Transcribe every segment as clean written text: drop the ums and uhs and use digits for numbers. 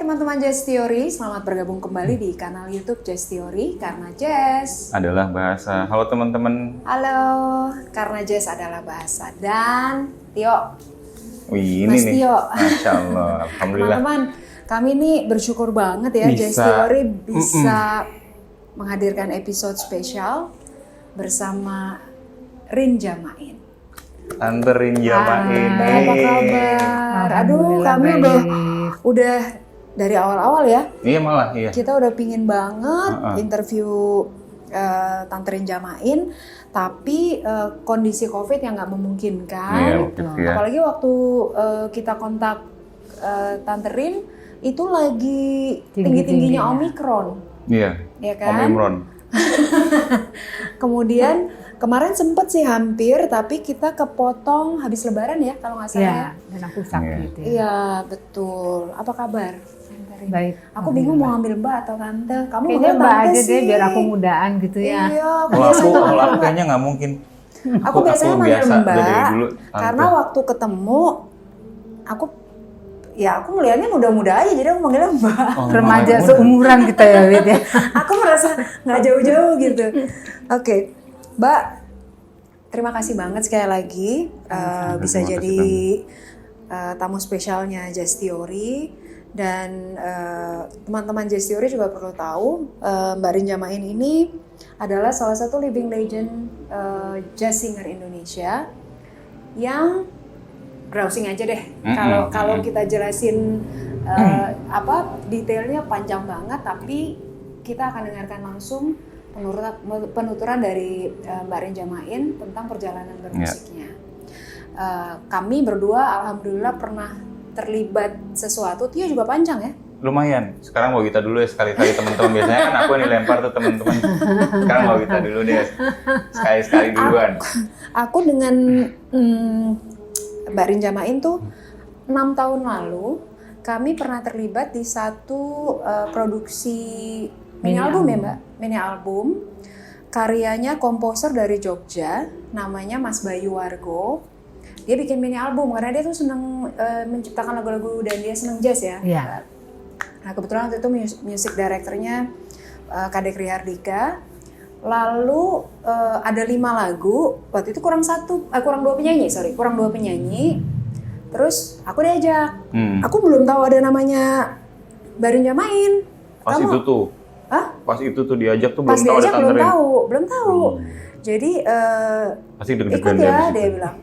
teman-teman Jazz Theory, selamat bergabung kembali di kanal YouTube Jazz Theory karena Jazz adalah bahasa. Halo teman-teman. Halo, karena Jazz adalah bahasa. Dan Tio, Wih, ini Mas nih. Tio. Masya Allah, alhamdulillah. Teman-teman, kami ini bersyukur banget ya Jazz Theory bisa menghadirkan episode spesial bersama Rin Jamain. Tante Rin Jamain. Apa kabar? Aduh, kami udah dari awal-awal ya. Iya malah, iya. Kita udah pingin banget interview Tante Rin Jamain, tapi kondisi COVID yang nggak memungkinkan. Iya, gitu ya. Apalagi waktu kita kontak Tante Rin, itu lagi tinggi-tingginya Omikron. Iya, Ya kan? Omikron. Kemudian kemarin sempet sih hampir, tapi kita kepotong habis Lebaran ya kalau nggak salah ya. Dan aku sakit ya. Iya betul. Apa kabar? Baik. Aku bingung mau ambil Mbak atau Tante. Kamu Kayaknya manggil Mbak Tante aja sih. deh biar aku mudaan gitu ya. Iya. Kalau aku kayaknya nggak mungkin. Aku biasanya manggil biasa Mbak dari dulu, Tante. karena waktu ketemu aku melihatnya muda-muda aja, jadi aku manggilnya Mbak. Oh, Remaja muda. seumuran kita ya, Wid ya. Aku merasa nggak jauh-jauh gitu. Oke, Mbak, terima kasih banget sekali lagi bisa terima jadi kasih, tamu spesialnya Jazz Theory. Dan teman-teman Jazz Theory juga perlu tahu Mbak Rin Jamain ini adalah salah satu living legend jazz singer Indonesia yang browsing aja deh. Kalau kita jelasin detailnya panjang banget, tapi kita akan dengarkan langsung penuturan dari Mbak Rin Jamain tentang perjalanan bermusiknya. Kami berdua alhamdulillah pernah terlibat sesuatu. Tio juga panjang ya? Lumayan. Sekarang mau kita dulu ya sekali-kali teman-teman. Biasanya kan aku yang dilempar tuh teman-teman. Sekarang mau kita dulu deh. Sekali-sekali duluan. Aku dengan Mbak Rin Jamain tuh 6 tahun lalu kami pernah terlibat di satu produksi mini album ya Mbak, mini album karyanya komposer dari Jogja namanya Mas Bayu Wargo. Dia bikin mini album karena dia tuh seneng menciptakan lagu-lagu dan dia seneng jazz ya. Iya. Nah kebetulan waktu itu music directornya Kadek Rihardika. Lalu ada 5 lagu, waktu itu kurang 2 penyanyi. Terus aku diajak, aku belum tahu ada namanya Mbak Rin Jamain. Pas itu tuh. Hah? Pas itu tuh diajak tuh Pas belum tahu ada diajak Tante Rin. belum tahu. Jadi Pasti deg-degan ikut ya, di dia situ. bilang.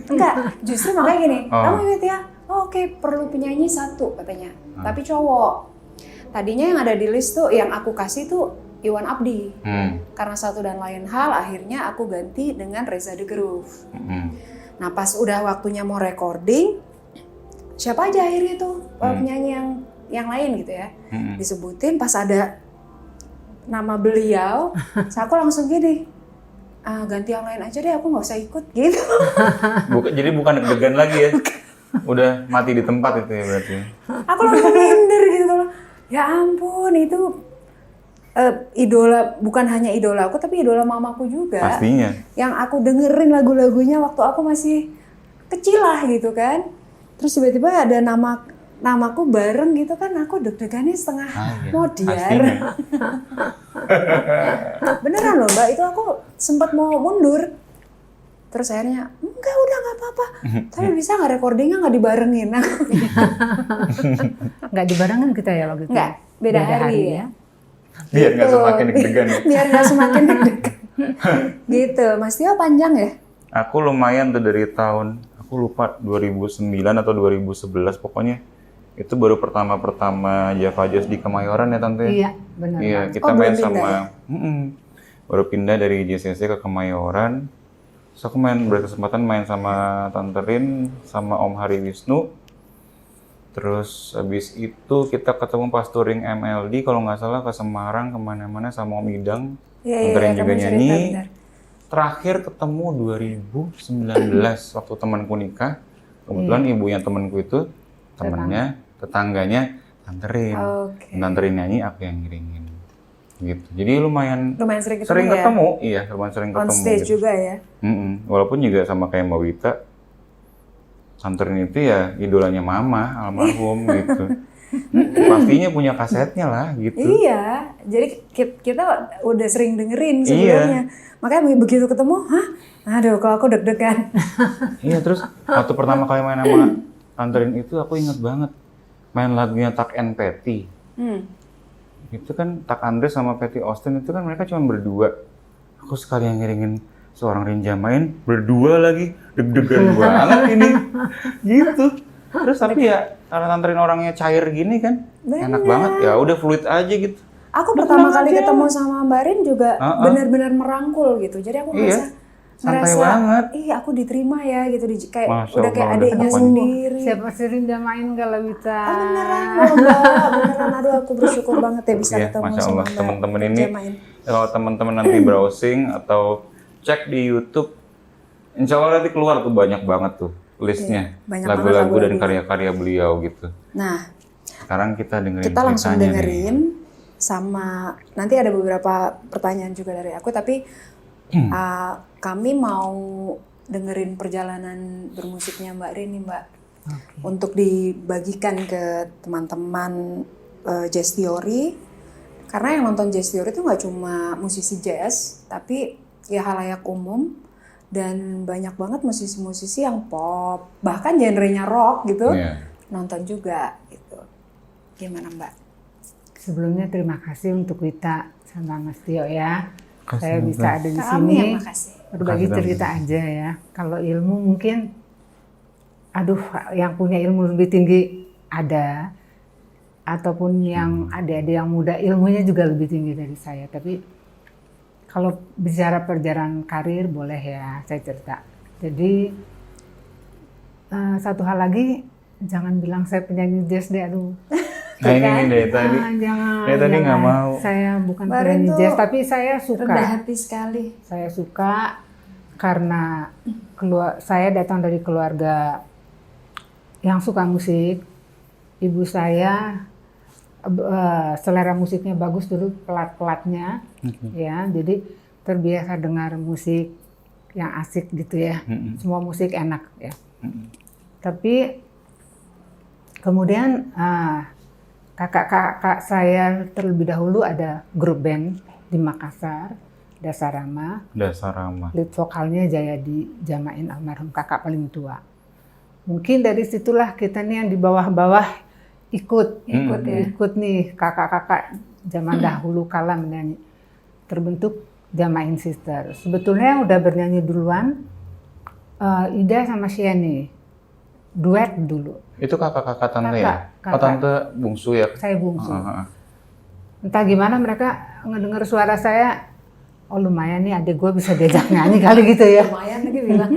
Enggak, justru makanya gini, Oh. kamu ikut ya? Oh, oke, perlu penyanyi 1 katanya, tapi cowok. Tadinya yang ada di list tuh, yang aku kasih tuh Iwan Abdi. Karena satu dan lain hal, akhirnya aku ganti dengan Reza The Groove. Nah pas udah waktunya mau recording, siapa aja akhirnya tuh penyanyi yang lain gitu ya. Disebutin pas ada nama beliau, saya aku langsung gini, ganti yang lain aja deh, aku nggak usah ikut gitu. Jadi bukan deg-degan lagi ya? Udah mati di tempat itu ya berarti? Aku langsung minder gitu loh. Ya ampun, itu idola, bukan hanya idola aku tapi idola mamaku juga. Pastinya. Yang aku dengerin lagu-lagunya waktu aku masih kecil lah gitu kan. Terus tiba-tiba ada namaku bareng gitu kan, aku deg-degannya setengah modiar. Beneran loh Mbak, itu aku sempat mau mundur. Terus akhirnya, enggak udah nggak apa-apa. Tapi bisa nggak recordingnya nggak dibarengin? Nggak dibarengin kita ya waktu itu. Nggak, beda hari ya. Biar nggak Gitu. semakin deg-degan ya? Biar nggak semakin deg-degan. Gitu, Mas Tio panjang ya? Aku lumayan tuh dari tahun, aku lupa 2009 atau 2011 pokoknya. Itu baru pertama Java Jazz di Kemayoran ya Tante? Iya, benar. Iya, kita Oh, main belum sama, baru pindah dari JCC ke Kemayoran. Terus aku berkesempatan main sama Tante Rin, sama Om Hari Wisnu. Terus habis itu kita ketemu pas touring MLD, kalau nggak salah ke Semarang, kemana-mana sama Om Idang. Tante Rin juga nyanyi. Terakhir ketemu 2019 waktu temanku nikah. Kebetulan ibunya temanku itu tetangganya Tante Rin. Tante Rin nyanyi, aku yang ngiringin. Gitu. Jadi lumayan sering ketemu ya? Iya, lumayan sering on ketemu. stage gitu. juga ya. Walaupun juga sama kayak Mbak Wita, Tante Rin itu ya idolanya mama, almarhum gitu. Pastinya punya kasetnya lah gitu. Iya, jadi kita udah sering dengerin sebelumnya. Makanya begitu ketemu, hah? Aduh, kok aku deg-degan. Iya, terus waktu pertama kali main sama Tanterin itu aku ingat banget main lagunya Tak and Patty. Itu kan Tak Andres sama Patty Austin itu kan mereka cuma berdua. Aku sekali yang ngiringin seorang Rinja main berdua lagi, deg-degan banget ini. Gitu. Terus tapi ya karena Tanterin orangnya cair gini kan, enak banget. Ya udah fluid aja gitu. Aku pertama kali ketemu sama Mbak Rin juga benar-benar merangkul gitu. Jadi aku santai banget. Iya, aku diterima ya gitu, kayak Masya udah kayak Allah, adiknya sendiri. Siapa sih Rinda main kalau Wita? Beneran loh Mbak, beneran. Aduh, aku bersyukur banget ya bisa ketemu Masya sama Allah, Mbak teman-teman ini. Jamain. Kalau teman-teman nanti browsing atau cek di YouTube, insya Allah nanti keluar tuh banyak banget tuh listnya, lagu-lagu dan karya-karya beliau gitu. Nah, sekarang kita dengerin. Kita langsung dengerin nih. Sama nanti ada beberapa pertanyaan juga dari aku, tapi kami mau dengerin perjalanan bermusiknya Mbak Rin nih Mbak, untuk dibagikan ke teman-teman Jazz Theory, karena yang nonton Jazz Theory itu nggak cuma musisi jazz, tapi ya halayak umum dan banyak banget musisi-musisi yang pop, bahkan genrenya rock gitu, nonton juga gitu. Gimana Mbak? Sebelumnya terima kasih untuk Wita sama Mas Tio ya. Saya bisa ada di Kami sini yang berbagi cerita aja ya. Kalau ilmu mungkin, yang punya ilmu lebih tinggi ada, ataupun yang adik-adik yang muda ilmunya juga lebih tinggi dari saya. Tapi kalau bicara perjalanan karir boleh ya saya cerita. Jadi satu hal lagi, jangan bilang saya penyanyi jazz deh, aduh. Nah ini dari tadi, Jangan, tadi nggak mau. Saya bukan penyanyi jazz, tapi saya suka. Rendah hati sekali. Saya suka karena saya datang dari keluarga yang suka musik. Ibu saya selera musiknya bagus dulu, pelat-pelatnya, ya. Jadi terbiasa dengar musik yang asik gitu ya. Semua musik enak ya. Tapi kemudian kakak-kakak saya terlebih dahulu ada grup band di Makassar, Dasarama. Lead vokalnya Jayadi Jamain, almarhum kakak paling tua. Mungkin dari situlah kita nih yang di bawah-bawah ikut nih kakak-kakak zaman dahulu kala menyanyi. Terbentuk Jamain Sister. Sebetulnya udah bernyanyi duluan Ida sama Shiani. Duet dulu. Itu kakak-kakak tante ya? Kakak. Oh tante bungsu ya? Saya bungsu. Entah gimana mereka ngedenger suara saya, oh lumayan nih adik gue bisa diajak nyanyi kali gitu ya. Lumayan lagi bilang.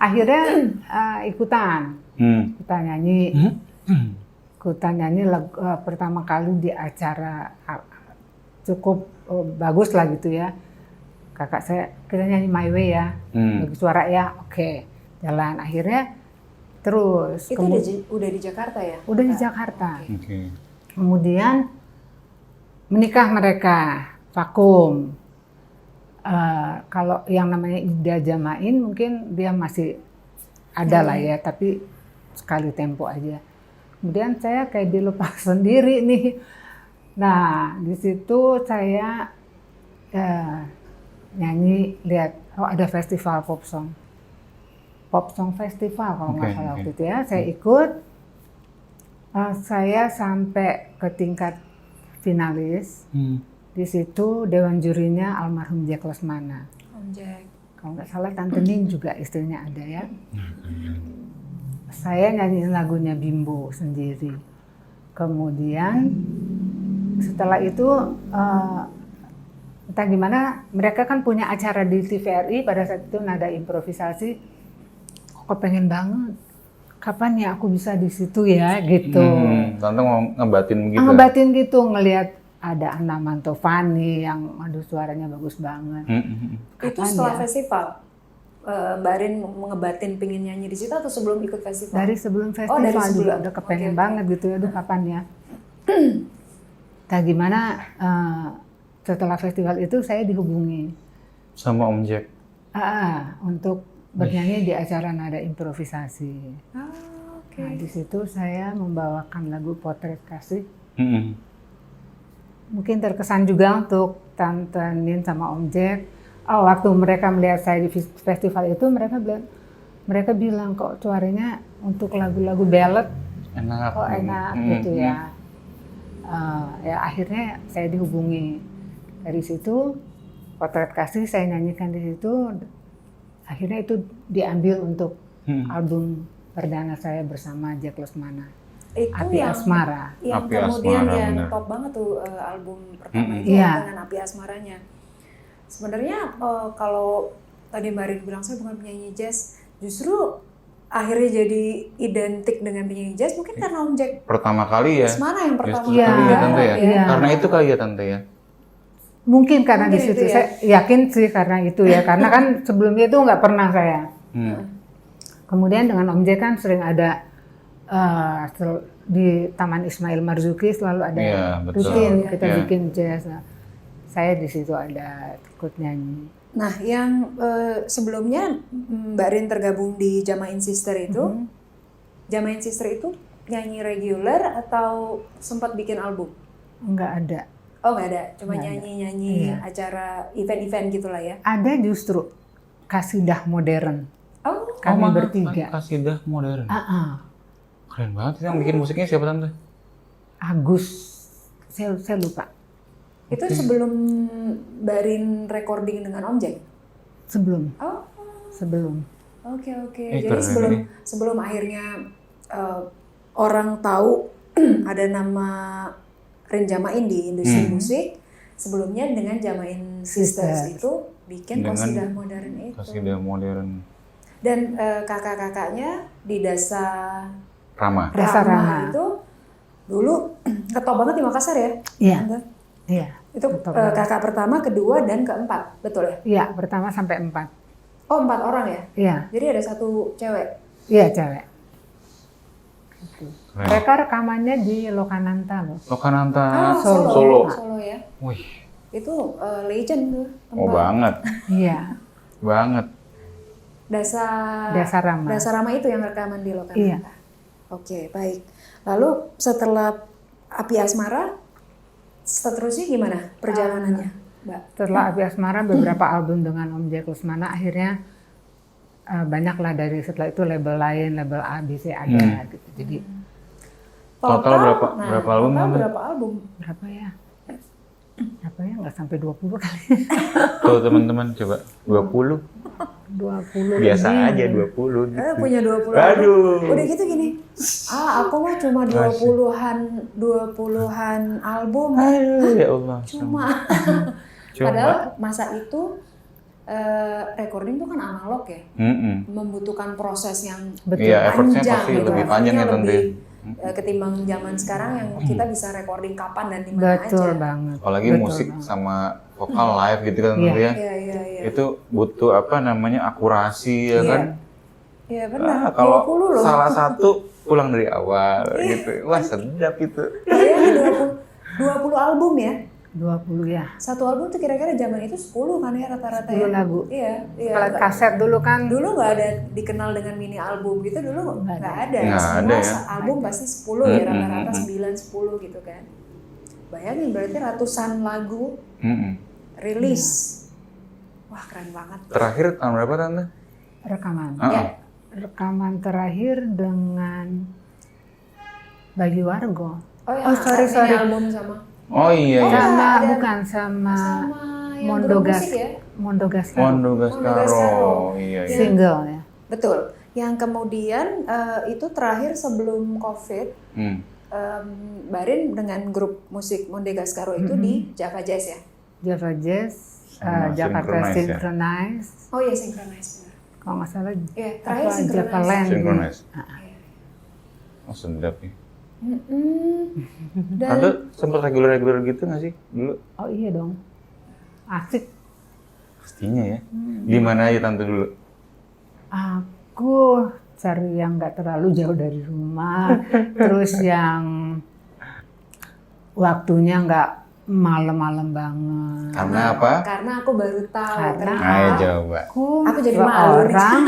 Akhirnya ikutan nyanyi. Ikutan nyanyi pertama kali di acara cukup bagus lah gitu ya. Kakak saya, kita nyanyi My Way ya, bagi suara ya, oke, jalan. Akhirnya terus. Itu udah di Jakarta ya? Udah di Jakarta. Kemudian menikah mereka, vakum. Kalau yang namanya Ida Jamain mungkin dia masih ada lah ya, tapi sekali tempo aja. Kemudian saya kayak dilepas sendiri nih. Nah di situ saya nyanyi, lihat ada festival pop song festival kalau nggak salah waktu itu ya. Saya ikut, saya sampai ke tingkat finalis. Di situ dewan jurinya almarhum Jack Lesmana. Om Jack. Kalau nggak salah Tante Nin juga istrinya ada ya. Saya nyanyiin lagunya Bimbo sendiri. Kemudian setelah itu entah gimana mereka kan punya acara di TVRI pada saat itu, nada improvisasi. Kok pengen banget, kapan ya aku bisa di situ ya gitu. Tante mau ngebatin gitu. Ngebatin gitu, ngelihat ada Anna Mantovani yang suaranya bagus banget. Itu setelah festival, Mbak Rin ngebatin pingin nyanyi di situ atau sebelum ikut festival? Dari sebelum festival dari sebelum. juga udah kepengen banget gitu ya, aduh kapan ya. Nah gimana setelah festival itu saya dihubungi sama Om Jack untuk bernyanyi di acara nada improvisasi. Nah, di situ saya membawakan lagu Potret Kasih. Mungkin terkesan juga untuk Tante Nin sama Om Jack. Waktu mereka melihat saya di festival itu, mereka bilang kok suaranya untuk lagu-lagu ballad enak gitu ya. Ya akhirnya saya dihubungi dari situ. Potret Kasih saya nyanyikan di situ. Akhirnya itu diambil untuk album perdana saya bersama Jack Lesmana. Itu Api Asmara. Yang Api kemudian Asmara, yang bener. top banget tuh album pertama itu dengan Api Asmaranya. Sebenarnya kalau tadi Mbak Rin bilang saya bukan penyanyi jazz, justru akhirnya jadi identik dengan penyanyi jazz mungkin karena Om Jack Pertama kali ya. Lesmana yang pertama Justru kali ya Tante ya. Iya. Karena itu kali ya Tante ya. Mungkin karena di Mungkin situ itu ya. saya yakin sih karena itu ya. Karena kan sebelumnya itu nggak pernah saya. Kemudian dengan Om Jack kan sering ada di Taman Ismail Marzuki selalu ada betul. rutin Iya. kita Iya. bikin jazz. Nah, saya di situ ada ikut nyanyi. Nah, yang sebelumnya Mbak Rin tergabung di Jamain Sister itu, Jamain Sister itu nyanyi reguler atau sempat bikin album? Nggak ada. Oh nggak ada, cuma Nggak ada. nyanyi-nyanyi Iya. acara event-event gitulah ya. Ada justru kasidah modern. Oh, Kami bertiga. Kasidah modern. Keren banget. Yang bikin musiknya siapa Tante? Agus, saya lupa. itu sebelum Mbak Rin recording dengan Om Jack? Sebelum. Oh, Sebelum. oke. Jadi keren sebelum akhirnya orang tahu ada nama Rin Jamain di industri musik, sebelumnya dengan Jamain Sisters itu bikin Dengan kasidah modern itu. Kasidah modern. Dan kakak-kakaknya di Dasa Rama. Dasa Rama. itu dulu ketop banget di Makassar ya? Iya. Tante? Iya. Itu Ketop kakak pertama, kedua, dan keempat, betul ya? Iya, pertama sampai 4. Oh 4 orang ya? Iya. Jadi ada 1 cewek? Iya, cewek. Keren. Mereka rekamannya di Lokananta loh. Lokananta Solo ya? Wih. Itu legend tuh Oh tempat. banget. Iya. Banget. Dasa Rama. Rama itu yang rekaman di Lokananta. Iya. Oke, baik. Lalu setelah Api Asmara, seterusnya gimana perjalanannya, Mbak? Setelah Api Asmara beberapa album dengan Om Jack Lesmana, akhirnya banyaklah dari setelah itu label lain, label A, B, C ada gitu. Jadi Total berapa album, Tante? Berapa album? berapa ya? Nggak sampai 20 kali. Tuh teman-teman coba 20. 20 Biasa lebih. aja 20 gitu. Punya 20 album. Aduh. Udah gitu gini. Aku mah cuma 20-an album. Aduh ya Allah. Cuma. Padahal masa itu recording tuh kan analog ya. Membutuhkan proses yang Betul. Iya, effortnya panjang pasti gitu. lebih panjang ya Tante. Ketimbang zaman sekarang yang kita bisa recording kapan dan di mana Betul aja. banget. Apalagi Betul musik banget. sama vokal live gitu kan Tante ya. Iya. Itu butuh akurasi ya kan. Iya benar. Kalau 20 loh. salah satu pulang dari awal gitu. Wah sedap itu. Bayangin 20 album ya. 20 ya. Satu album tuh kira-kira zaman itu 10 kan ya rata-rata 10 ya. lagu. Iya. Kalau kaset dulu kan Dulu nggak ada dikenal dengan mini album gitu, dulu nggak ada. Nggak Semua ada ya. album pasti 10 ya, rata-rata 9-10 gitu kan. Bayangin berarti ratusan lagu rilis. Wah keren banget. Terakhir tahun berapa Tante? rekaman. Ya. Rekaman terakhir dengan Bayu Wargo. Oh sorry. mini album sama Oh iya iya. Sama ada. bukan sama yang Mondo grup musik ya. Mondo Gascaro. Mondo Gascaro. Iya iya. Single ya. Betul. Yang kemudian itu terakhir sebelum COVID, Mbak Rin dengan grup musik Monde Gascaro itu di Java Jazz ya? Java Jazz, Sama Jakarta Synchronize ya? Oh Synchronize. iya, Synchronize benar. Kalau nggak salah Iya, terakhir apa, Synchronize. Java Land. Synchronize. Iya. Oh sedap ya. Dan Tante sempat reguler gitu nggak sih dulu? Oh iya dong. Asik. Pastinya ya. Di mana aja Tante dulu? Aku cari yang nggak terlalu jauh dari rumah, terus yang waktunya nggak malam-malam banget. Karena apa? karena aku baru tahu Karena ternyata Ayo coba. Aku jadi malu nih. orang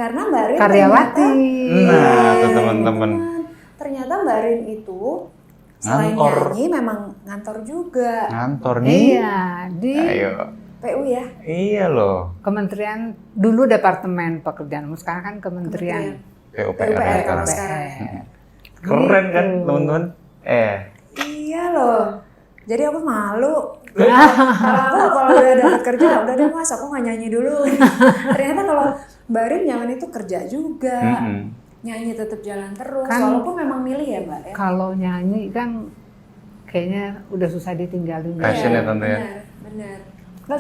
Karena Mbak Rin karyawati. Nah, tuh teman-teman. Ternyata Mbak Rin itu selain nyanyi memang ngantor juga. Ngantor nih. Iya, di PU ya? Iya loh. Kementerian, dulu Departemen Pekerjaan Umum, sekarang kan Kementerian. PUPR kalau sekarang. Keren kan teman-teman? Iya loh. Jadi aku malu. Kalau udah dapat kerja, udah deh Mas, aku nggak nyanyi dulu. Ternyata kalau Mbak Rin jangan itu kerja juga. Nyanyi tetap jalan terus, kan, walaupun memang milih ya Mbak ya. Kalau nyanyi kan kayaknya udah susah ditinggalin. Passion ya Tante ya? Benar.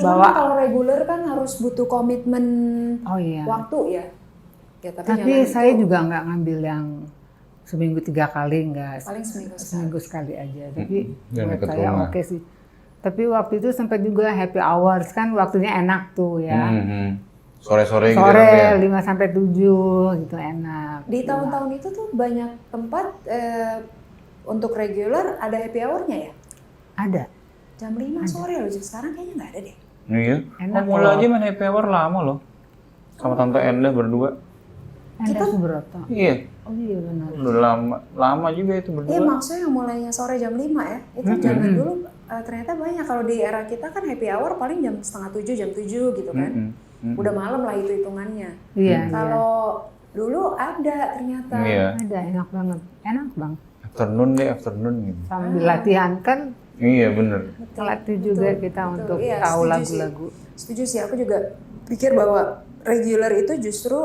Cuma kalau reguler kan harus butuh komitmen waktu ya. Tapi saya juga nggak ngambil yang seminggu 3 kali, nggak. Paling seminggu sekali aja. Tapi buat saya oke sih. Tapi waktu itu sempat juga happy hours, kan waktunya enak tuh ya. Sore-sore gitu ya? 5-7 gitu enak. Di tahun-tahun itu tuh banyak tempat untuk reguler ada happy hour-nya ya? Ada. Jam 5 sore loh, sekarang kayaknya nggak ada deh. Iya, mulai aja main happy hour lama loh. Sama Tante Enda berdua. Enda Subroto? Iya. Oh iya benar. Udah lama juga itu berdua. Iya maksudnya yang mulainya sore jam 5 ya. Itu zaman dulu ternyata banyak. Kalau di era kita kan happy hour paling jam 6:30, jam 7 gitu kan. Udah malam lah itu hitungannya. Iya. Kalau dulu ada ternyata. Iya. Ada, enak banget. Enak bang. Afternoon gitu. Sambil latihan kan. Iya bener. Latih juga kita untuk tahu lagu-lagu. Setuju sih, aku juga pikir bahwa reguler itu justru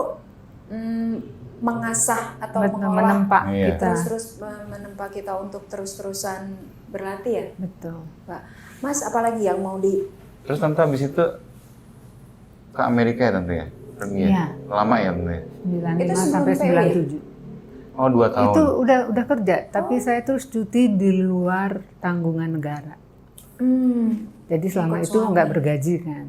mengasah atau menempa kita. Terus menempa kita untuk terus-terusan berlatih ya. Betul. Pak, Mas apalagi yang mau di... Terus Tante habis itu ke Amerika ya Tante ya? Pergi ya? Lama ya Tante? 95 sampai 97. Oh 2 tahun. Itu udah kerja, tapi saya terus cuti di luar tanggungan negara. Jadi selama itu nggak bergaji kan.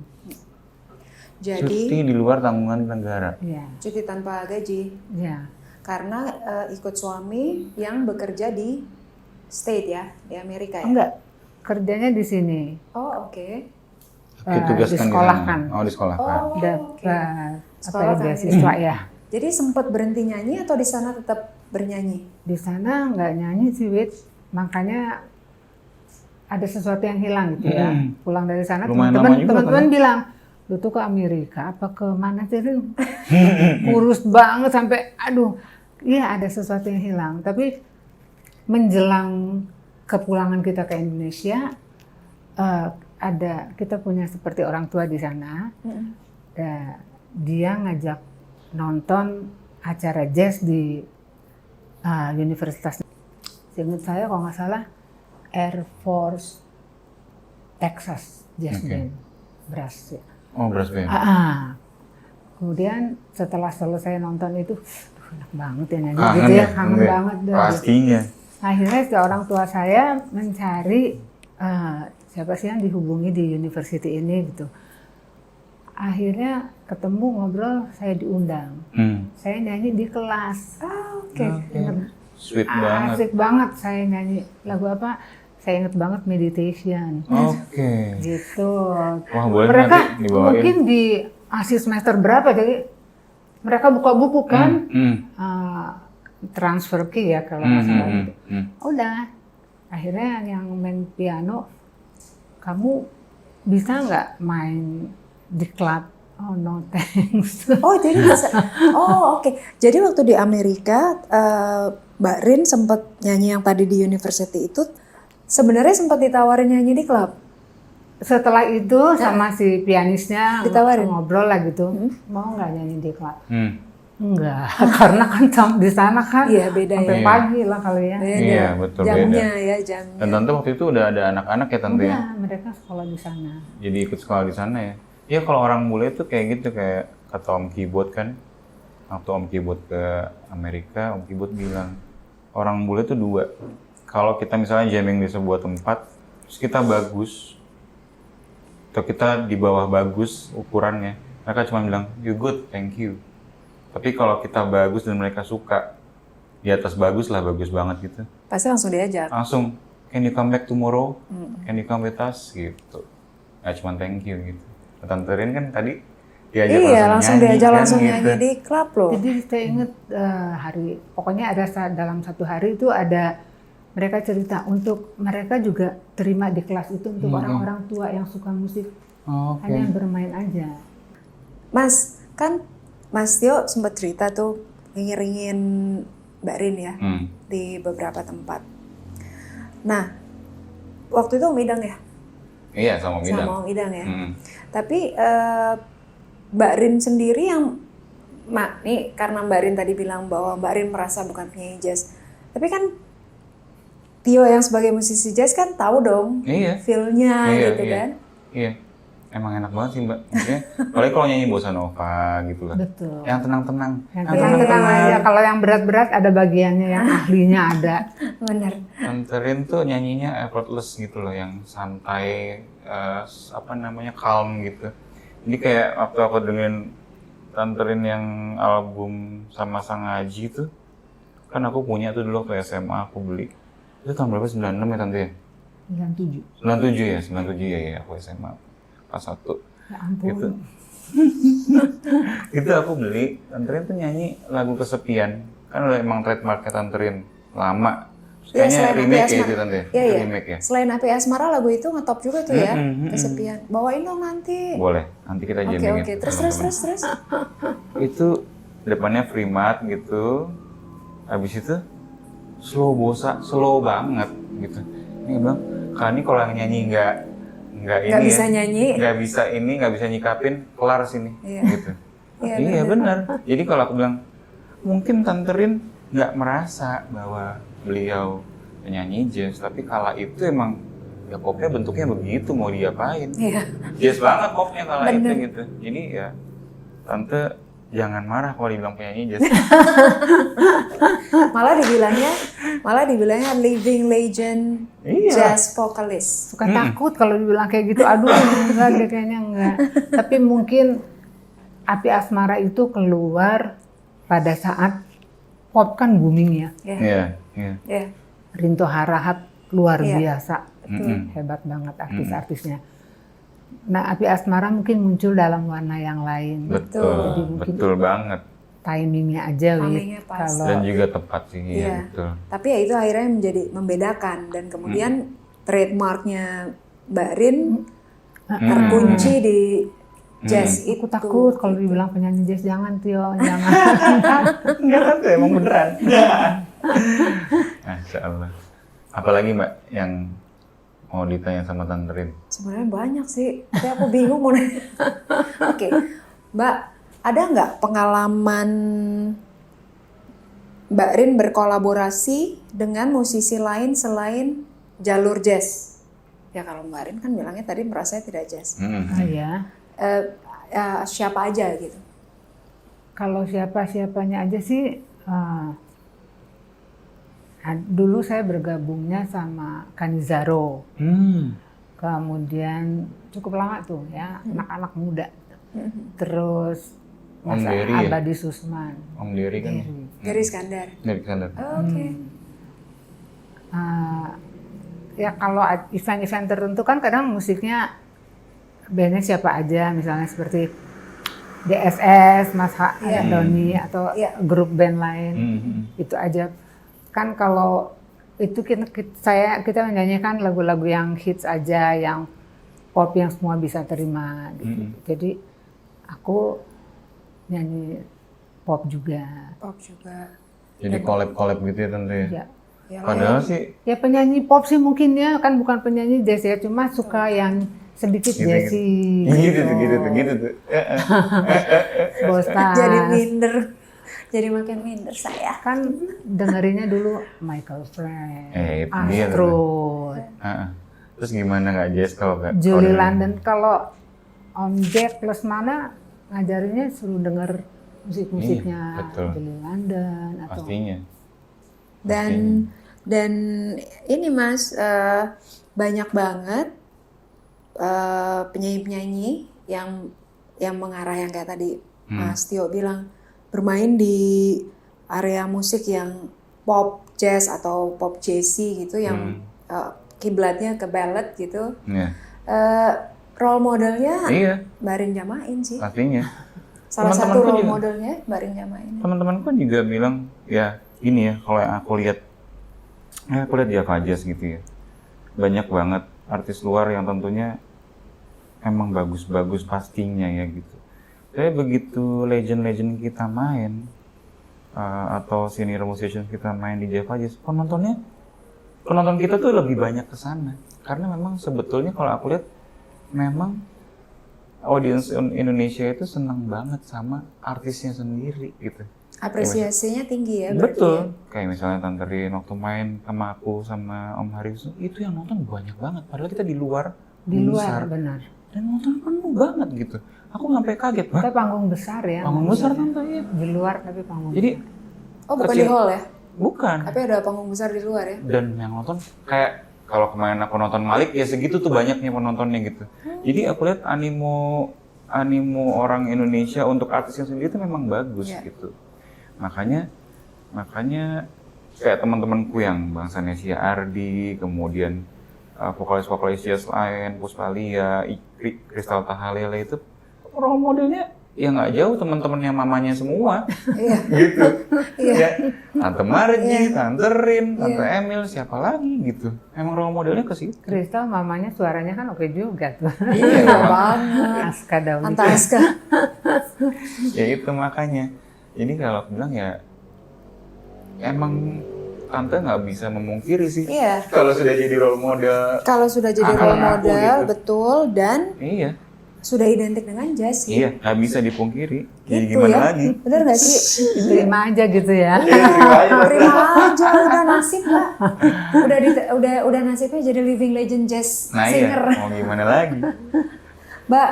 Jadi cuti di luar tanggungan negara. Iya. Cuti tanpa gaji. Iya. Karena ikut suami yang bekerja di state ya, di Amerika ya. Enggak, kerjanya di sini. Oh oke. Disekolahkan. Oh disekolahkan. Dapat beasiswa ya. Jadi sempat berhenti nyanyi atau di sana tetap bernyanyi? Di sana nggak nyanyi sih, Wit. Makanya ada sesuatu yang hilang gitu ya. Pulang dari sana teman-teman bilang, lu tuh ke Amerika apa ke mana sih? Kurus banget sampai aduh. Iya ada sesuatu yang hilang. Tapi menjelang kepulangan kita ke Indonesia kita punya seperti orang tua di sana. Dia ngajak nonton acara jazz di universitas. Seingat saya kalau nggak salah Air Force Texas Jazz Band, brass ya. Oh brass band. Kemudian setelah selesai nonton itu, enak banget ya nyanyi gitu ya, kangen banget. Pastinya. Akhirnya orang tua saya mencari siapa sih yang dihubungi di university ini gitu. Akhirnya ketemu ngobrol, saya diundang. Saya nyanyi di kelas. Oke. Sweet banget. Asik banget saya nyanyi. Lagu apa? Saya inget banget Meditation. Oke. Gitu. Wah boleh mereka nanti dibawain. mungkin di semester berapa, jadi mereka buka buku kan. Transfer key ya kalau nggak salah gitu. Udah. Akhirnya yang main piano, kamu bisa nggak main di klub? Oh no thanks. Oh jadi bisa. Oh oke. Jadi waktu di Amerika Mbak Rin sempat nyanyi yang tadi di university itu sebenarnya sempat ditawarin nyanyi di klub. Setelah itu sama si pianisnya ditawarin ngobrol lah gitu. Mau nggak nyanyi di klub? Enggak, karena kan di sana kan beda sampai pagi lah kali ya. Beda. Iya betul jamnya beda. Ya jamnya. Dan Tante waktu itu udah ada anak-anak ya Tante ya? Mereka sekolah di sana. Jadi ikut sekolah di sana ya? Iya kalau orang bule tuh kayak gitu, kayak kata Om Keyboard kan. Waktu Om Keyboard ke Amerika, Om Keyboard bilang orang bule tuh 2. Kalau kita misalnya jamming di sebuah tempat, terus kita bagus, atau kita di bawah bagus ukurannya, mereka cuma bilang, you good, thank you. Tapi kalau kita bagus dan mereka suka, di atas bagus lah, bagus banget gitu. Pasti langsung diajak. Langsung, can you come back tomorrow? Can you come with us? Gitu. Nggak cuma thank you gitu. Tante Rin kan tadi langsung diajak langsung gitu. nyanyi di klub loh. Jadi saya ingat pokoknya ada dalam satu hari itu ada mereka cerita untuk mereka juga terima di kelas itu untuk orang-orang tua yang suka musik, hanya bermain aja. Mas, kan Mas Tio sempat cerita tuh ngiringin Mbak Rin ya di beberapa tempat. Nah, waktu itu Om Idang ya? Iya, sama Om Idang. Sama Om Idang ya. Tapi Mbak Rin sendiri yang, nih karena Mbak Rin tadi bilang bahwa Mbak Rin merasa bukan penyanyi jazz. Tapi kan Tio yang sebagai musisi jazz kan tahu dong feel-nya gitu kan. Iya, emang enak banget sih Mbak. Maksudnya, apalagi kalau nyanyi bossa nova gitu lah. Betul. Yang tenang-tenang. Yang tenang aja. Kalau yang berat-berat ada bagiannya yang ahlinya ada. Bener. Tante Rin tuh nyanyinya effortless gitu loh, yang santai, calm gitu. Jadi kayak waktu aku dengerin Tante Rin yang album sama Sang Haji tuh, kan aku punya tuh dulu ke SMA, aku beli. Itu tahun berapa? 96 ya Tante ya? 97 ya aku SMA kelas 1. Ya ampun. Gitu. Itu aku beli, Tante Rin tuh nyanyi lagu Kesepian. Kan udah emang trademarknya Tante Rin, lama. Kayaknya remake ya itu Tante? Iya. Remake ya? Selain Api Asmara, lagu itu ngetop juga tuh ya, Kesepian. Bawain dong nanti. Boleh, nanti kita jammingin. Oke. Terus. Itu depannya Frimat gitu, habis itu slow banget gitu. Ini bilang, Kak ini kalau yang nyanyi nggak bisa nyikapin, kelar sini gitu. Iya benar. Jadi kalau aku bilang, mungkin Tante Rin nggak merasa bahwa beliau penyanyi jazz, tapi kala itu emang ya popnya bentuknya begitu, mau diapain? Jazz banget popnya kala itu gitu. Jadi ya Tante jangan marah kalau dibilang penyanyi jazz. malah dibilangnya living legend jazz vocalist. Suka takut kalau dibilang kayak gitu. Aduh, enggak, kayaknya enggak. Tapi mungkin Api Asmara itu keluar pada saat pop kan booming ya. Iya. Rinto Harahap luar biasa. Hebat banget artis-artisnya. Nah, Api Asmara mungkin muncul dalam warna yang lain. Betul banget. Timingnya aja, pas. Dan juga tepat sih, betul. Tapi ya itu akhirnya menjadi membedakan, dan kemudian trademarknya Mbak Rin terkunci di jazz itu. Aku takut kalau dibilang penyanyi jazz, jangan Tio, jangan. Enggak Tante, emang beneran. Masya Allah. Apalagi Mbak yang mau ditanya sama Tante Rin? Sebenarnya banyak sih, tapi aku bingung mau nanya. Oke, Mbak, ada nggak pengalaman Mbak Rin berkolaborasi dengan musisi lain selain jalur jazz? Ya kalau Mbak Rin kan bilangnya tadi merasa tidak jazz. Iya. Siapa aja gitu? Kalau siapa-siapanya aja sih, dulu saya bergabungnya sama Canizaro. Kemudian cukup lama tuh ya, anak-anak muda. Terus Mas Abadi Susman. Om Dery kan? Dery Iskandar. Oke. Ya kalau event-event tertentu kan kadang musiknya bandnya siapa aja, misalnya seperti DSS, Mas Doni atau grup band lain, itu aja. Kan kalau itu kita menyanyikan lagu-lagu yang hits aja, yang pop yang semua bisa terima gitu. Jadi aku nyanyi pop juga. Jadi collab gitu ya Tante? Ya. Padahal sih ya penyanyi pop sih mungkin ya, kan bukan penyanyi jazz ya, cuma suka yang sedikit jazzy. Gitu tuh. Bosan. Jadi makin minder saya. Kan dengerinnya dulu Michael Frank, dia Astro. Terus gimana nggak jazz kalau nggak? Julie London. Kalau Om Jack Lesmana ngajarinnya suruh denger musik-musiknya Julie London atau. Pastinya. Dan ini Mas, banyak banget penyanyi-penyanyi yang mengarah yang kayak tadi Mas Tio bilang, bermain di area musik yang pop jazz atau pop jazzy gitu, yang kiblatnya ke ballad gitu. Role modelnya Iya, Mbak Rin Jamain sih. artinya. Salah satu Teman-temanku role juga. modelnya Mbak Rin Jamain. Teman-temanku juga bilang, ya gini ya, kalau yang aku lihat Java Jazz gitu ya. Banyak banget artis luar yang tentunya emang bagus-bagus pastinya ya gitu. Tapi begitu legend-legend kita main, atau senior musician kita main di Java Jazz, penonton kita tuh lebih banyak ke sana. Karena memang sebetulnya kalau aku lihat, memang audiens Indonesia itu senang banget sama artisnya sendiri gitu. Apresiasinya tinggi ya. Betul. Kayak misalnya Tante Rin waktu main sama aku sama Om Haris itu yang nonton banyak banget. Padahal kita di luar besar. Benar. Dan nonton penuh banget gitu. Aku sampai kaget. Kita panggung besar ya. Panggung besar Tante ya. Di luar tapi panggung. Jadi Bukan di hall ya? Bukan. Tapi ada panggung besar di luar ya? Dan yang nonton kayak kalau kemarin aku nonton Malik ya segitu tuh banyaknya penontonnya gitu. Jadi aku lihat animo orang Indonesia untuk artisnya sendiri itu memang bagus gitu. Makanya kayak teman-temanku yang bangsa Nesia Ardi, kemudian vokalis-vokalis jazz lain, Puspalia, Kristal Tahalele itu role modelnya ya nggak jauh teman-temannya mamanya semua. Iya. Gitu. Iya. Ya, Tante Margi, Tante Rin, Tante Emil, siapa lagi gitu. Emang role modelnya ke situ. Kristal mamanya suaranya kan oke juga tuh. Iya banget. Aska Dauli. Tante Aska. Ya itu makanya. Jadi kalau aku bilang ya emang Tante nggak bisa memungkiri sih. Iya. Kalau sudah jadi role model. Kalau sudah jadi role model, gitu. Betul, dan Iya. sudah identik dengan jazz sih. Iya, nggak bisa dipungkiri. Jadi Gitu gimana ya? lagi? Bener nggak sih? Terima aja gitu ya. Terima aja, udah nasib lah. Udah nasibnya jadi living legend jazz Nah singer. iya, mau gimana lagi? Mbak,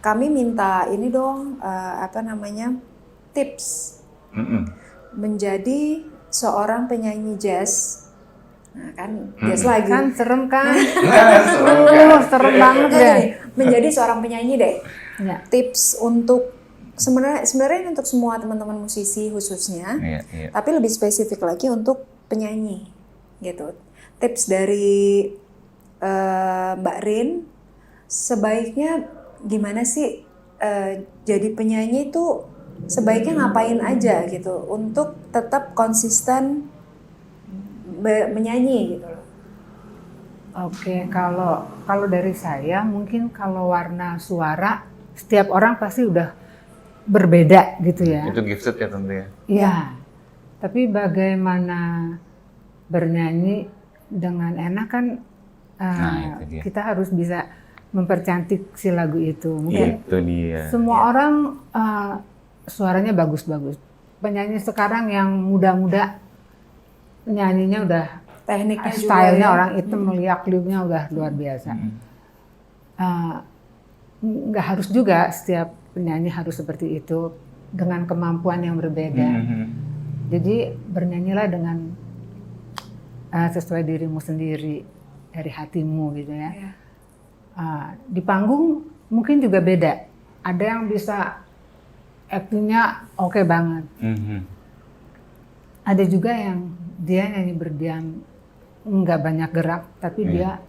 kami minta ini dong, tips menjadi seorang penyanyi jazz. Nah kan, jazz lagi. Kan serem kan? Serem banget Nah, deh. gini, menjadi seorang penyanyi deh. Ya. Tips untuk sebenarnya untuk semua teman-teman musisi khususnya, Iya. tapi lebih spesifik lagi untuk penyanyi gitu. Tips dari Mbak Rin, sebaiknya gimana sih jadi penyanyi itu sebaiknya ngapain aja gitu untuk tetap konsisten menyanyi gitu loh. Oke, kalau dari saya mungkin kalau warna suara setiap orang pasti udah berbeda gitu ya. Itu gifted ya tentu ya. Iya. Tapi bagaimana bernyanyi dengan enak kan Nah, itu dia. kita harus bisa mempercantik si lagu itu. Mungkin Itu dia. semua orang suaranya bagus-bagus. Penyanyi sekarang yang muda-muda nyanyinya udah Tekniknya juga stylenya ya. orang itu melihat klipnya udah luar biasa. Nggak harus juga setiap penyanyi harus seperti itu dengan kemampuan yang berbeda. Jadi bernyanyilah dengan sesuai dirimu sendiri dari hatimu gitu ya. Di panggung mungkin juga beda. Ada yang bisa actingnya oke banget. Ada juga yang dia nyanyi berdiam nggak banyak gerak, tapi dia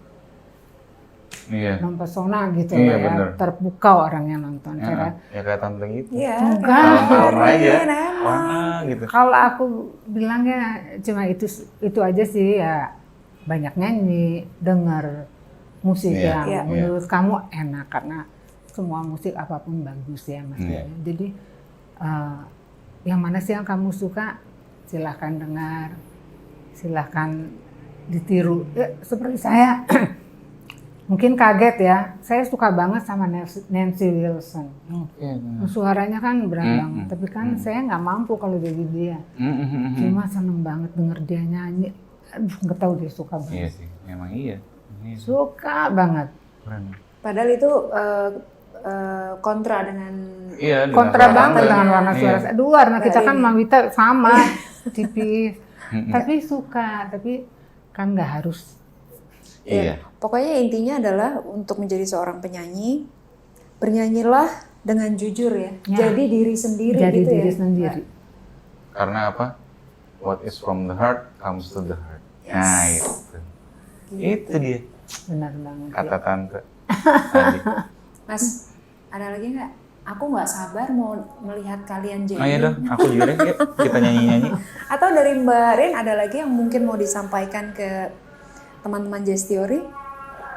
mempesona gitu Iya, loh ya. bener. Terpukau orang yang nonton. Ya kayak Tante gitu. Iya. Enggak. Kalem aja. Emang. Wah gitu. Kalau aku bilangnya cuma itu aja sih ya, banyak nyanyi, denger musik yang menurut kamu enak karena semua musik apapun bagus ya maksudnya. Jadi yang mana sih yang kamu suka silahkan dengar, silahkan ditiru. Seperti saya mungkin kaget ya, saya suka banget sama Nancy Wilson. Suaranya kan berat banget, tapi kan saya nggak mampu kalau jadi dia. Cuma seneng banget denger dia nyanyi. Aduh, nggak tahu dia suka banget. Iya sih, memang iya. Suka banget. Keren. Padahal itu kontra dengan kontra banget dengan warna suara. Aduh, warna kita kan Mawita sama, tipis. Tapi suka, tapi kan nggak harus. Iya. Pokoknya intinya adalah untuk menjadi seorang penyanyi, bernyanyilah dengan jujur ya. Jadi diri sendiri Jadi gitu diri ya. sendiri. Karena apa? What is from the heart comes to the heart. Nah itu. Itu dia. Benar banget. Kata tante. Tadi. Mas, ada lagi nggak? Aku nggak sabar mau melihat kalian jamming. Ayo dong, aku juga deh, yuk, kita nyanyi-nyanyi. Atau dari Mbak Rin ada lagi yang mungkin mau disampaikan ke teman-teman Jazz Theory?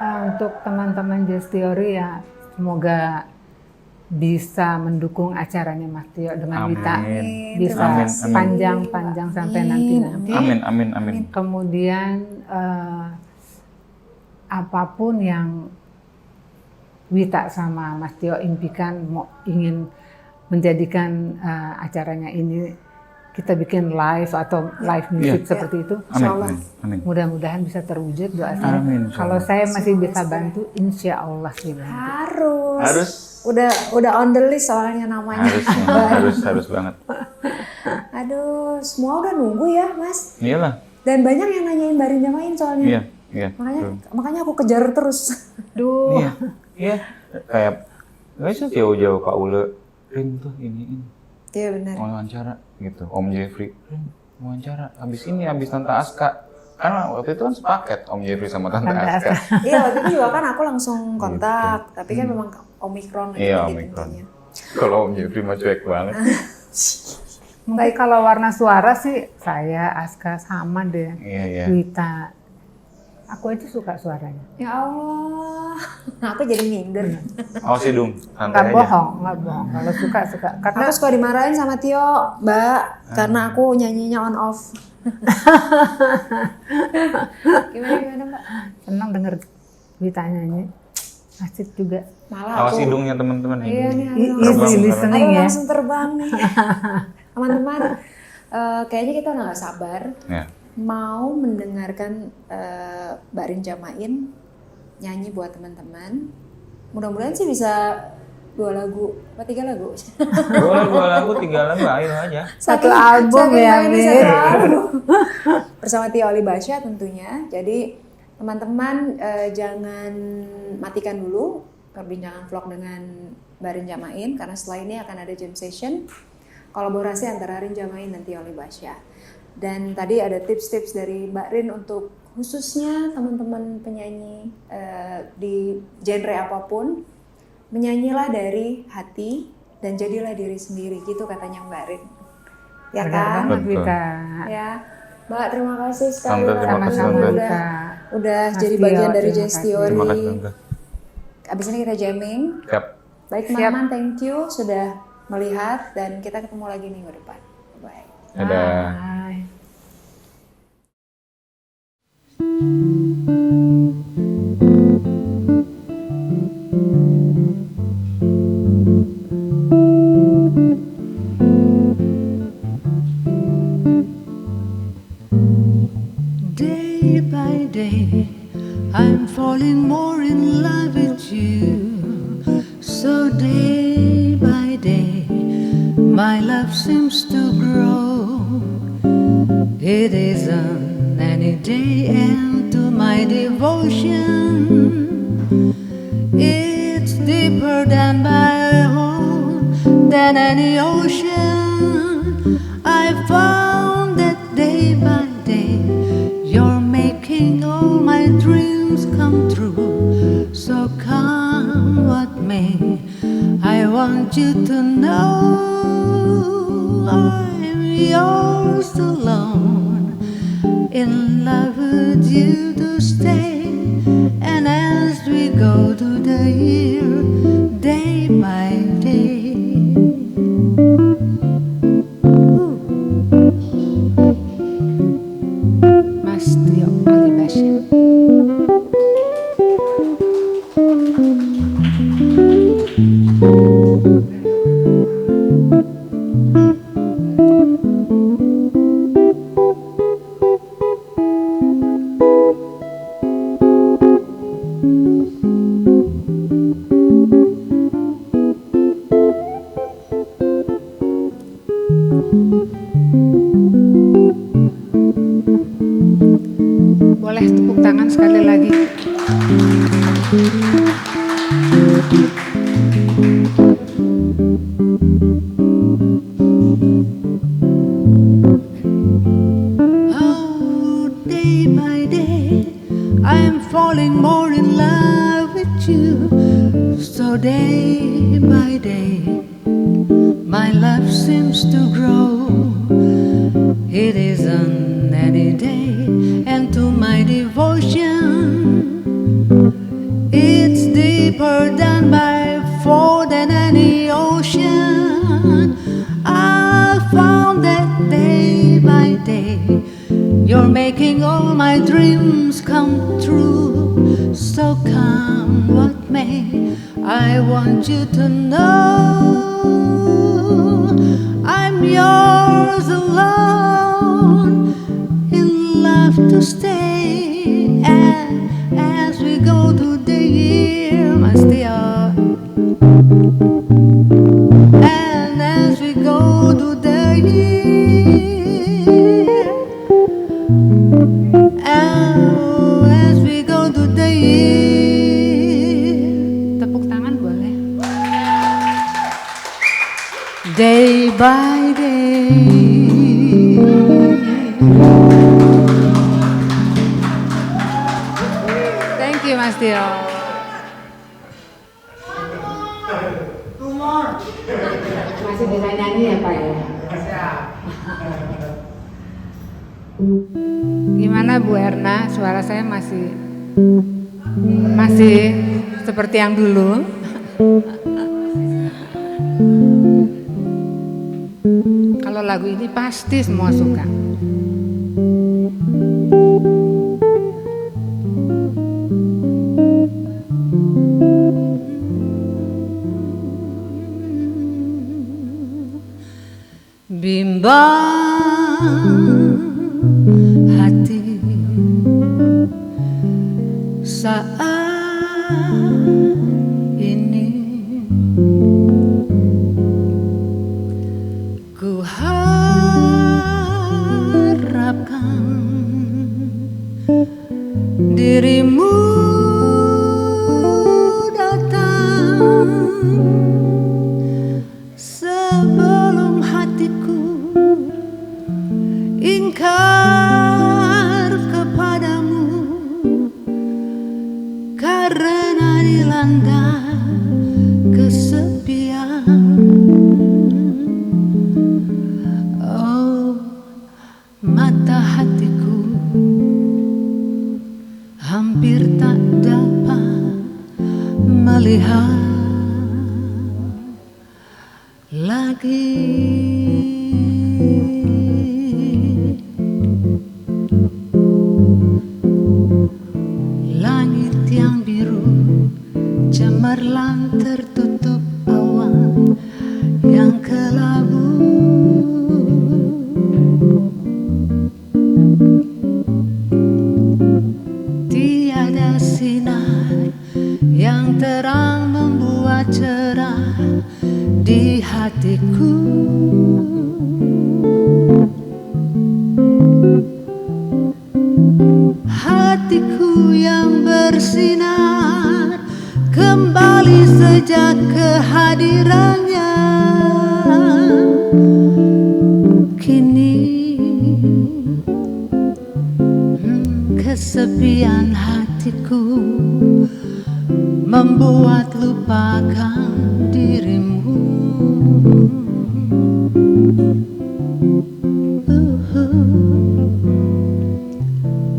Untuk teman-teman Jazz Theory ya, semoga bisa mendukung acaranya Mas Tio dengan Wita. Bisa panjang-panjang sampai nanti. Amin. Kemudian apapun yang Wita sama Mas Tio impikan, ingin menjadikan acaranya ini kita bikin live atau live music seperti itu. Amin. Mudah-mudahan bisa terwujud doa saya. Kalau saya masih bisa bantu, insya Allah sih bantu. Harus. Udah on the list soalnya namanya. Harus banget. Aduh, semua udah nunggu ya, Mas. Iyalah. Dan banyak yang nanyain Mbak Rin jamain soalnya. Iya. Makanya aku kejar terus. Duh. Iya. Kayak nggak sih jauh-jauh Pak Ule. Rin tuh ini. Iya benar. Mau wawancara gitu. Om Jeffrey. Rin, mau wawancara. Abis Tante Aska. Karena waktu itu kan sepaket Om Jeffrey sama Tante Aska. Iya, waktu itu juga kan aku langsung kontak. Tapi kan memang Omikron. Iya, Omikron. Kalau Om Jeffrey mah cuek banget. Mungkin kalau warna suara sih saya, Aska sama deh. Iya. Wita. Aku aja suka suaranya. Ya Allah, aku jadi minder. Oh sih Dung, nggak bohong. Kalau suka. Karena aku suka dimarahin sama Tio, Mbak, karena aku nyanyinya on off. Gimana Mbak? Senang denger Wita nyanyi. Asik juga. Malah awas hidungnya teman-teman. Iya nih, listening ya. Langsung terbang nih. Teman-teman, kayaknya kita udah gak sabar. Ya. Mau mendengarkan Mbak Rin jamain nyanyi buat teman-teman. Mudah-mudahan sih bisa 2 lagu, apa 3 lagu? 2 lagu, 3 lagu, ayo aja. Satu album ya, Bersama Tio Oli Basya tentunya. Jadi teman-teman jangan matikan dulu perbincangan vlog dengan Mbak Rin jamain karena setelah ini akan ada jam session kolaborasi antara Rin jamain dan Tio Oli Basya. Dan tadi ada tips-tips dari Mbak Rin untuk khususnya teman-teman penyanyi di genre apapun, menyanyilah dari hati dan jadilah diri sendiri, gitu katanya Mbak Rin. Ya kan? Ya, Mbak terima kasih sekali udah jadi bagian dari Jazz Theory. Terima kasih. Abis ini kita jamming. Baik teman-teman, thank you sudah melihat dan kita ketemu lagi minggu depan. Bye. Dadah. Day by day, I'm falling more in love with you. So day by day, my love seems to grow. It isn't any day end to my devotion. It's deeper than my own, than any ocean. I found that day by day, you're making all my dreams come true. So come what may, I want you to know I'm yours alone, in love with you to stay. And as we go through the year, day by day, Mas Tio Oli Basya. Boleh tepuk tangan sekali lagi. oh, day by day, I'm falling more in without you. So day by day, my love seems to grow. It isn't any day, and to my devotion, it's deeper than by far than any ocean. I found that day by day, you're making all my dreams come true. So come what may, I want you to know I'm yours alone, in love to stay. And as we go through the year, Mas Tio, and as we go through the year, oh, as we go through the year. Tepuk tangan boleh. Day by day. Thank you, Mas Tio. Masih bisa nyanyi ya Pak ya? Gimana Bu Erna, suara saya masih seperti yang dulu? Kalau lagu ini pasti semua suka. Bimbang hati saat ini, ku harapkan dirimu datang sebelum hatiku ingkar kepadamu, karena dilanda kesepian. Oh, mata hatiku hampir tak dapat melihat lagi. Langit yang biru cemerlang tertutup awan yang kelabu. Tiada sinar yang terang membuat cerah di hatiku. Hatiku yang bersinar kembali sejak kehadirannya. Kini kesepian hatiku membuat lupakan dirimu.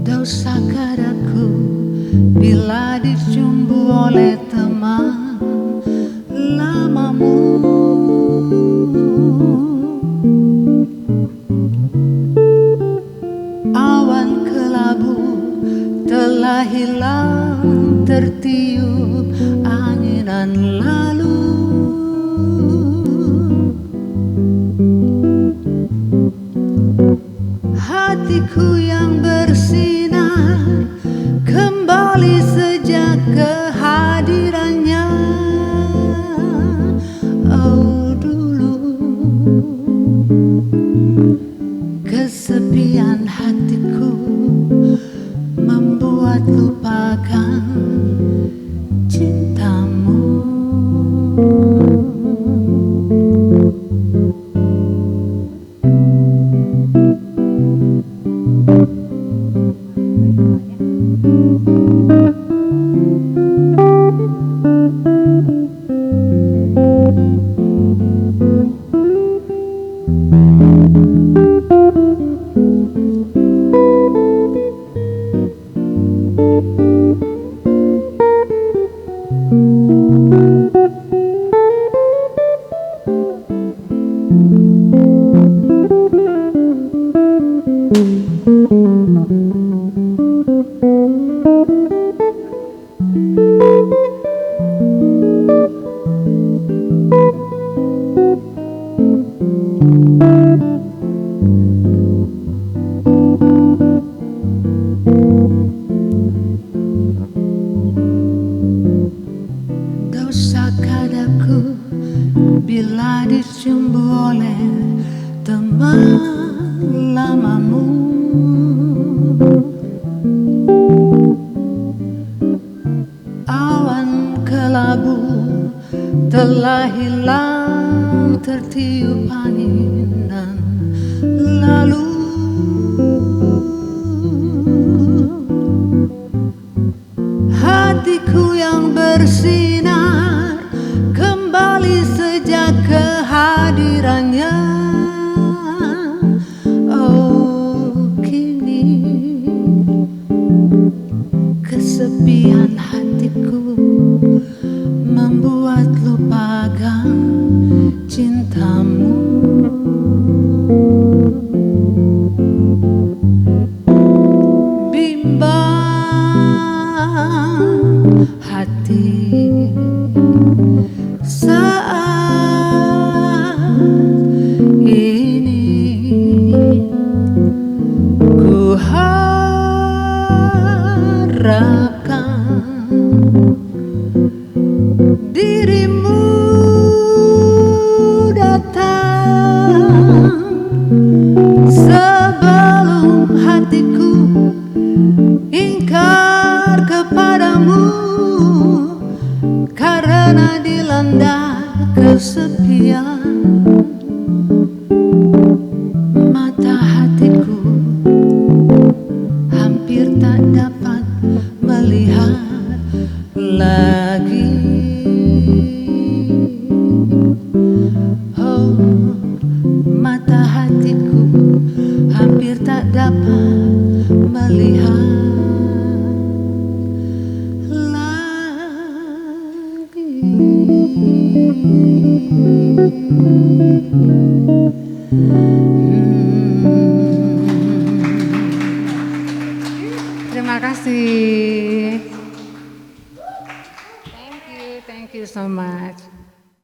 Dosakah aku bila dicumbu oleh teman lamamu? Awan kelabu telah hilang tertiup anginan lalu. Hatiku yang bersinar kembali sejak kehadirannya. Oh dulu kesepian hatiku membuat lupakan cintamu. Dosakah aku bila dicumbu oleh teman lamamu? Awan kelabu telah hilang tertiup angin dan lalu hatiku yang bersinar kembali sejak kehadirannya. Oh, kini kesepian hatiku membuat lupakan cintamu. Bimbang hati saat ini ku harapkan dirimu datang sebelum hatiku ingkar kepadamu karena dilanda kesepian. Mata hatiku hampir tak dapat melihat lagi. Oh, mata hatiku hampir tak dapat melihat Terima kasih. Thank you so much.